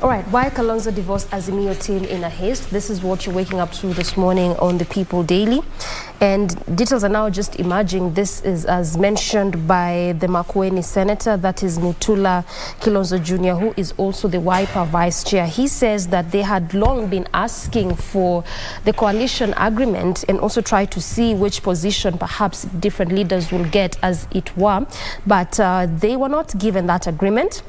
All right, why Kalonzo divorced Azimio team in a haste? This is what you're waking up to this morning on the People Daily. And details are now just emerging. This is as mentioned by the Makueni senator, that is Mutula Kalonzo Jr., who is also the Wiper vice chair. He says that they had long been asking for the coalition agreement and also try to see which position perhaps different leaders will get, as it were. But they were not given that agreement.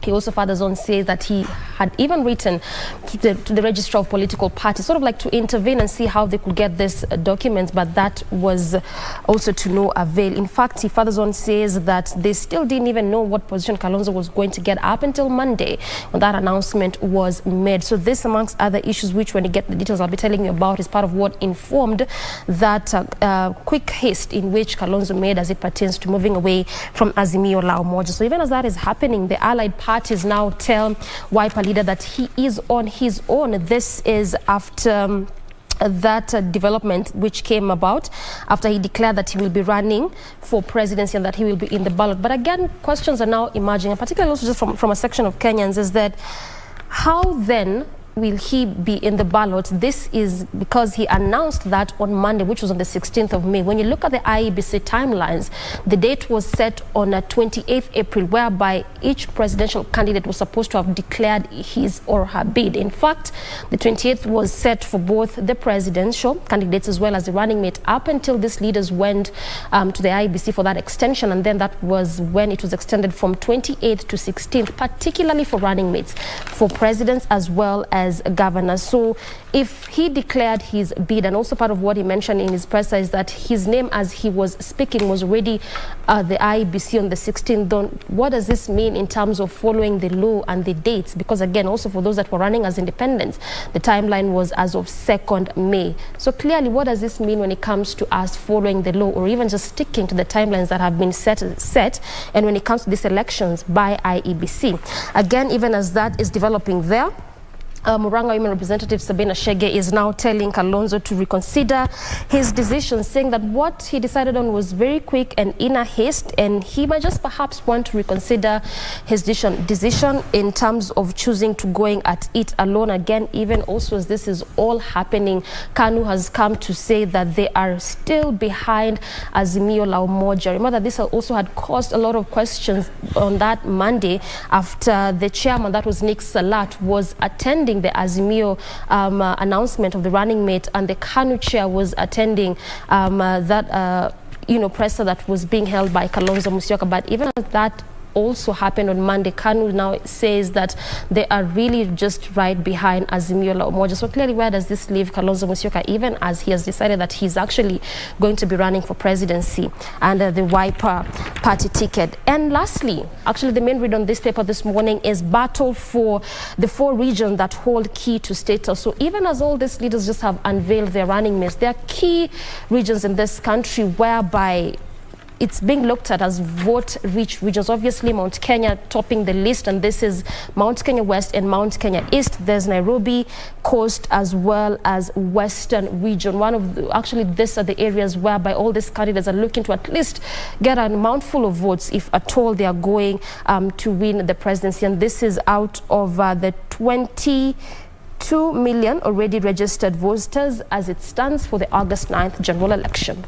He also further on says that he had even written to the Registrar of Political Parties, sort of like to intervene and see how they could get this document, but that was also to no avail. In fact, he further on says that they still didn't even know what position Kalonzo was going to get up until Monday when that announcement was made. So this, amongst other issues, which when you get the details I'll be telling you about, is part of what informed that quick haste in which Kalonzo made as it pertains to moving away from Azimio la Umoja. So even as that is happening, the allied parties now tell Wiper leader that he is on his own. This is after that development which came about after he declared that he will be running for presidency and that he will be in the ballot. But again, questions are now emerging, and particularly also just from a section of Kenyans, is that how then will he be in the ballot? This is because he announced that on Monday, which was on the 16th of May. When you look at the IEBC timelines, the date was set on 28th April, whereby each presidential candidate was supposed to have declared his or her bid. In fact, the 28th was set for both the presidential candidates as well as the running mate, up until these leaders went to the IEBC for that extension, and then that was when it was extended from 28th to 16th, particularly for running mates, for presidents as well as governors. So if he declared his bid, and also part of what he mentioned in his presser is that his name, as he was speaking, was already the IEBC on the 16th. What does this mean in terms of following the law and the dates? Because again, also for those that were running as independents, the timeline was as of 2nd May. So clearly, what does this mean when it comes to us following the law, or even just sticking to the timelines that have been set, and when it comes to these elections by IEBC? Again, even as that is developing there, Murang'a Women Representative Sabina Shege is now telling Kalonzo to reconsider his decision, saying that what he decided on was very quick and in a haste, and he might just perhaps want to reconsider his decision in terms of choosing to going at it alone. Again, even also as this is all happening, KANU has come to say that they are still behind Azimio la Umoja. Remember that this also had caused a lot of questions on that Monday after the chairman, that was Nick Salat, was attending the Azimio announcement of the running mate, and the KANU chair was attending that presser that was being held by Kalonzo Musyoka. But even as that also happened on Monday, KANU now says that they are really just right behind Azimio la Umoja. So clearly, where does this leave Kalonzo Musyoka, even as he has decided that he's actually going to be running for presidency under the Wiper party ticket? And lastly, actually the main read on this paper this morning is battle for the 4 regions that hold key to status. So even as all these leaders just have unveiled their running mates, there are key regions in this country whereby it's being looked at as vote-rich regions. Obviously, Mount Kenya topping the list, and this is Mount Kenya West and Mount Kenya East. There's Nairobi Coast as well as Western region. Actually, these are the areas whereby all these candidates are looking to at least get a mouthful of votes, if at all they are going to win the presidency. And this is out of the 22 million already registered voters as it stands for the August 9th general election.